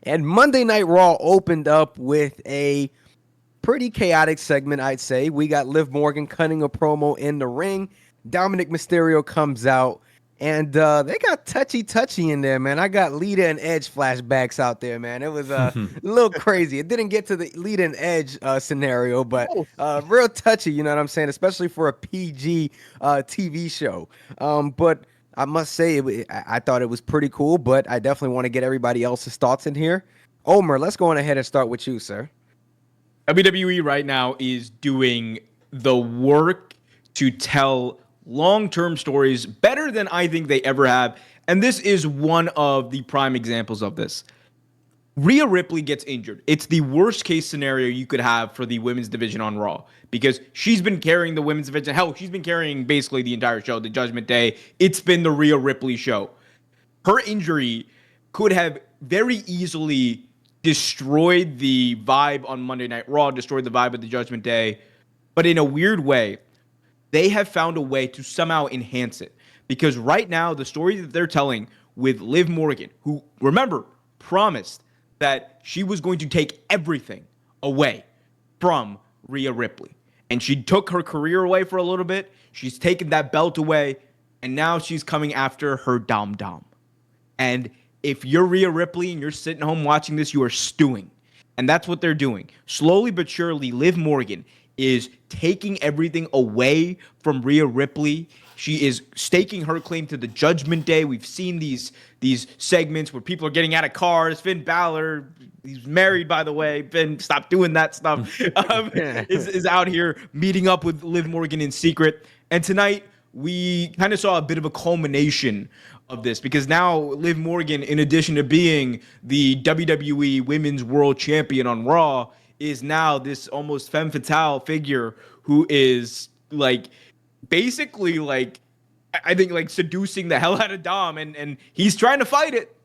And Monday Night Raw opened up with a pretty chaotic segment, I'd say. We got Liv Morgan cutting a promo in the ring. Dominic Mysterio comes out, and they got touchy in there, man. I got Lita and Edge flashbacks out there, man. It was a little crazy. It didn't get to the Lita and Edge scenario, but real touchy, you know what I'm saying? Especially for a PG TV show. But I must say, I thought it was pretty cool, but I definitely want to get everybody else's thoughts in here. Omer, let's go on ahead and start with you, sir. WWE right now is doing the work to tell long-term stories better than I think they ever have. And this is one of the prime examples of this. Rhea Ripley gets injured. It's the worst case scenario you could have for the women's division on Raw because she's been carrying the women's division. Hell, she's been carrying basically the entire show, the Judgment Day. It's been the Rhea Ripley show. Her injury could have very easily destroyed the vibe on Monday Night Raw, destroyed the vibe of the Judgment Day. But in a weird way, they have found a way to somehow enhance it. Because right now, the story that they're telling with Liv Morgan, who, remember, promised that she was going to take everything away from Rhea Ripley. And she took her career away for a little bit. She's taken that belt away. And now she's coming after her Dom. And if you're Rhea Ripley and you're sitting home watching this, you are stewing. And that's what they're doing. Slowly but surely, Liv Morgan is taking everything away from Rhea Ripley. She is staking her claim to the Judgment Day. We've seen these segments where people are getting out of cars. Finn Balor, he's married, by the way. Finn, stop doing that stuff. Is out here meeting up with Liv Morgan in secret. And tonight, we kind of saw a bit of a culmination of this because now Liv Morgan, in addition to being the WWE Women's World Champion on Raw, is now this almost femme fatale figure who is like basically like I think like seducing the hell out of Dom, and he's trying to fight it,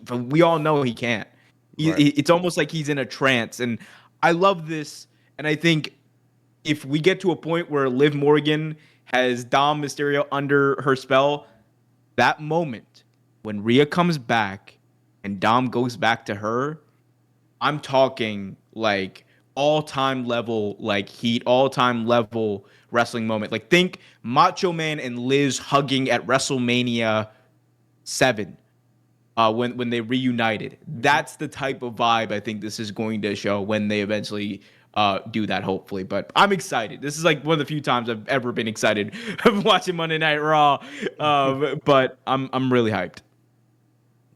but we all know he can't. It's almost like he's in a trance, and I love this. And I think if we get to a point where Liv Morgan has Dom Mysterio under her spell, that moment when Rhea comes back and Dom goes back to her, I'm talking like all-time level like heat, all-time level wrestling moment. Like think Macho Man and Liz hugging at WrestleMania 7 when they reunited. That's the type of vibe I think this is going to show when they eventually do that, hopefully. But I'm excited. This is like one of the few times I've ever been excited of watching Monday Night Raw. But I'm really hyped.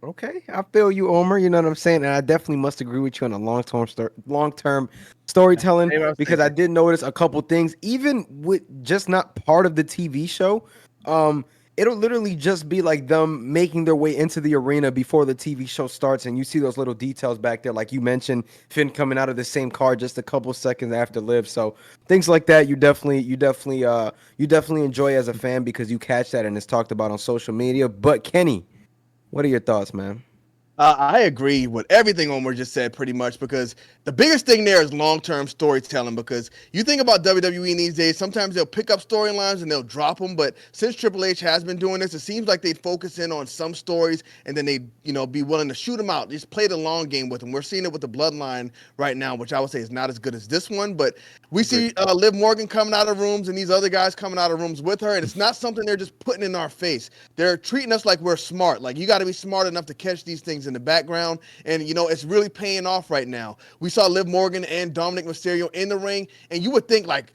Okay, I feel you, Omer. You know what I'm saying, and I definitely must agree with you on the long-term storytelling because I did notice a couple things, even with just not part of the TV show. It'll literally just be like them making their way into the arena before the TV show starts, and you see those little details back there, like you mentioned, Finn coming out of the same car just a couple seconds after Liv. So things like that, you definitely enjoy as a fan because you catch that and it's talked about on social media. But Kenny, what are your thoughts, man? I agree with everything Omar just said pretty much because the biggest thing there is long-term storytelling because you think about WWE these days, sometimes they'll pick up storylines and they'll drop them, but since Triple H has been doing this, it seems like they focus in on some stories and then they, be willing to shoot them out, just play the long game with them. We're seeing it with the Bloodline right now, which I would say is not as good as this one, but we see Liv Morgan coming out of rooms and these other guys coming out of rooms with her, and it's not something they're just putting in our face. They're treating us like we're smart. Like, you got to be smart enough to catch these things in the background, and it's really paying off right now. We saw Liv Morgan and Dominic Mysterio in the ring, and you would think like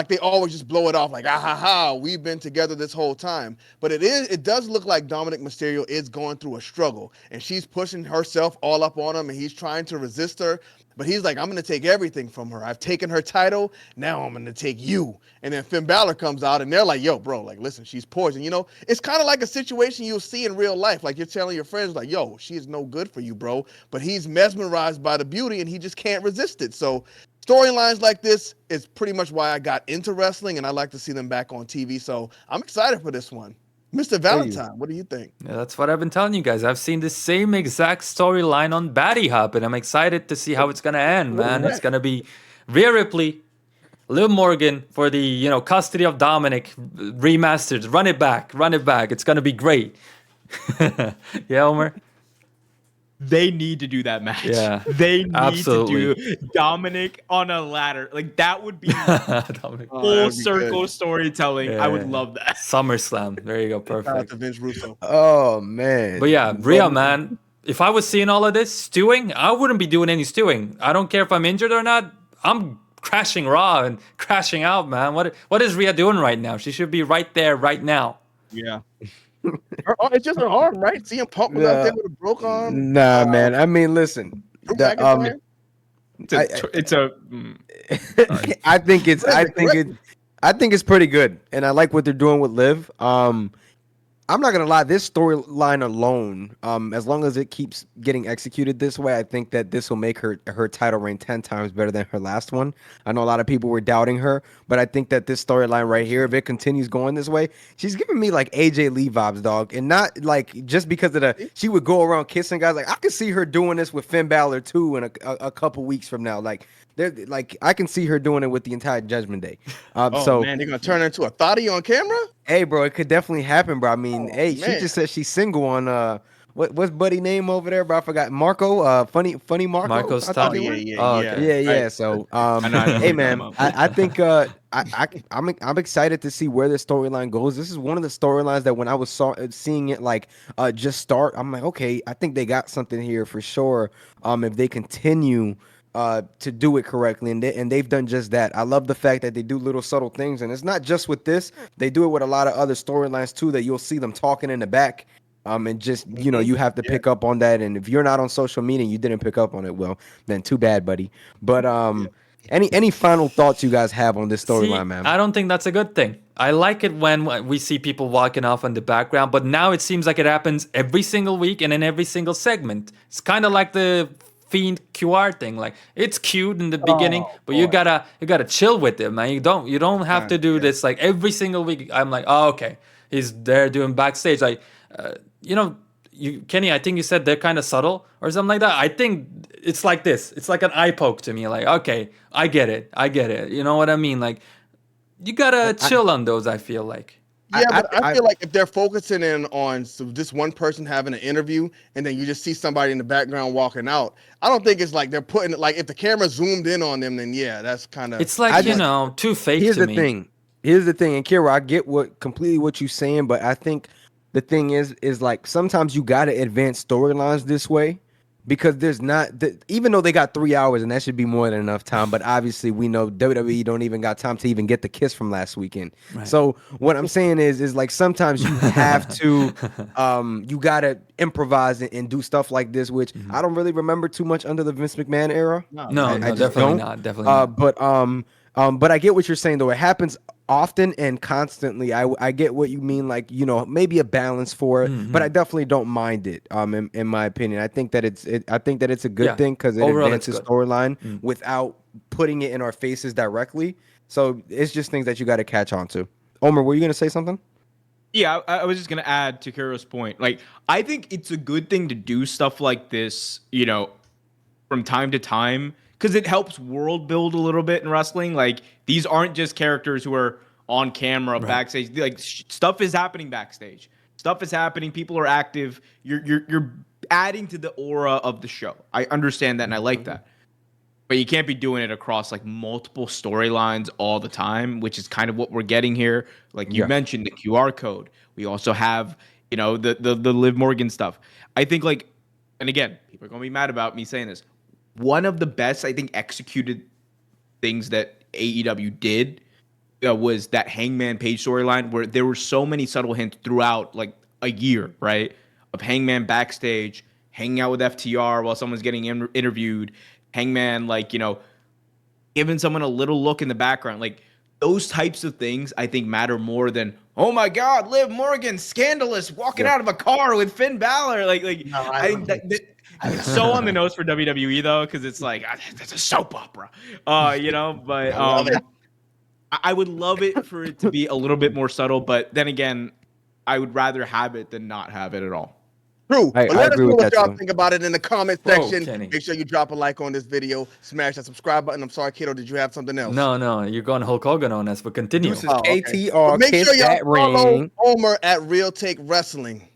they always just blow it off like, ah ha ha, we've been together this whole time. But it does look like Dominic Mysterio is going through a struggle, and she's pushing herself all up on him, and he's trying to resist her. But he's like, I'm going to take everything from her. I've taken her title. Now I'm going to take you. And then Finn Balor comes out and they're like, yo, bro, like, listen, she's poison. It's kind of like a situation you'll see in real life. Like you're telling your friends like, yo, she is no good for you, bro. But he's mesmerized by the beauty and he just can't resist it. So storylines like this is pretty much why I got into wrestling and I like to see them back on TV. So I'm excited for this one. Mr. Valentine, what do you think? Yeah, that's what I've been telling you guys. I've seen the same exact storyline on Batty Hub, and I'm excited to see how it's gonna end, man. It's gonna be Rhea Ripley, Liv Morgan for the custody of Dominic remastered. Run it back. It's gonna be great. Yeah, Omer. they need to do that match. Yeah, They need absolutely. to do Dominic on a ladder. Like that would be Dominic. Oh, full that'd be circle good. storytelling. I would love that. SummerSlam. There you go. Shout out Perfect. to Vince Russo. Oh man. But yeah, Rhea, man, if I was seeing all of this stewing, I wouldn't be doing any stewing. I don't care if I'm injured or not. I'm crashing Raw and crashing out, man. What is Rhea doing right now? She should be right there, right now. Yeah. It's just her arm, right? CM Punk was out there with a broke arm. Nah, man. I mean, listen. Drew The, McIntyre. I think it's pretty good, and I like what they're doing with Liv. I'm not gonna lie, this storyline alone, as long as it keeps getting executed this way, I think that this will make her title reign 10 times better than her last one. I know a lot of people were doubting her, but I think that this storyline right here, if it continues going this way, she's giving me like AJ Lee vibes, dog, and not like just because of she would go around kissing guys. Like I could see her doing this with Finn Balor too in a couple weeks from now. Like I can see her doing it with the entire Judgment Day. So man, they're gonna turn her into a thotty on camera. Hey, bro, it could definitely happen, bro. I mean, she man. just said she's single on what's buddy name over there, bro? I forgot. Marco, funny Marco. Marco I thought Stunt. he was. Okay. Yeah. So, hey, man, I think I'm excited to see where this storyline goes. This is one of the storylines that when I was seeing it just start, I'm like, okay, I think they got something here for sure. If they continue to do it correctly, and they've done just that. I love the fact that they do little subtle things, and it's not just with this. They do it with a lot of other storylines too, that you'll see them talking in the back, and just you have to pick up on that. And if you're not on social media, and you didn't pick up on it, well, then too bad, buddy. But any final thoughts you guys have on this storyline, man? I don't think that's a good thing. I like it when we see people walking off in the background, but now it seems like it happens every single week and in every single segment. It's kind of like the Fiend QR thing. Like it's cute in the beginning, but you gotta chill with it, man. You don't have to do this like every single week. I'm like, oh, okay, he's there doing backstage. Like, Kenny, I think you said they're kind of subtle or something like that. I think it's like this. It's like an eye poke to me. Like, okay, I get it. You know what I mean? Like, you gotta chill on those. I feel like. Yeah, but I feel like if they're focusing in on this one person having an interview and then you just see somebody in the background walking out, I don't think it's like they're putting it like if the camera zoomed in on them, then yeah, that's kind of. It's like too fake. Here's to the me. thing. Here's the thing, and Kira, I get completely what you're saying, but I think the thing is like sometimes you gotta advance storylines this way. Because there's not, even though they got 3 hours and that should be more than enough time, but obviously we know WWE don't even got time to even get the kiss from last weekend. Right. So what I'm saying is like sometimes you have to, you gotta improvise and do stuff like this, which I don't really remember too much under the Vince McMahon era. No, definitely not. But I get what you're saying though. It happens often and constantly. I get what you mean, like maybe a balance for it, but I definitely don't mind it. In my opinion, I think that it's a good thing because it advances storyline without putting it in our faces directly. So it's just things that you got to catch on to. Omer, were you gonna say something? Yeah, I was just gonna add to Kiro's point. Like, I think it's a good thing to do stuff like this, from time to time. Because it helps world build a little bit in wrestling. Like, these aren't just characters who are on camera, backstage. Like, stuff is happening backstage. Stuff is happening. People are active. You're adding to the aura of the show. I understand that, and I like that. But you can't be doing it across, like, multiple storylines all the time, which is kind of what we're getting here. Like, you mentioned the QR code. We also have, the Liv Morgan stuff. I think, like, and again, people are going to be mad about me saying this. One of the best, I think, executed things that AEW did was that Hangman Page storyline where there were so many subtle hints throughout, like, a year, right? Of Hangman backstage, hanging out with FTR while someone's getting interviewed, Hangman, like, giving someone a little look in the background. Like, those types of things, I think, matter more than, oh, my God, Liv Morgan, scandalous, walking out of a car with Finn Balor. I think that it's so on the nose for WWE though, because it's like that's a soap opera, But I would love it for it to be a little bit more subtle. But then again, I would rather have it than not have it at all. True. But let us know what y'all think about it in the comment section. Kenny. Make sure you drop a like on this video. Smash that subscribe button. I'm sorry, Kato. Did you have something else? No. You're going Hulk Hogan on us, but continue. This is KTR. Make sure y'all follow ring. Homer at Real Take Wrestling.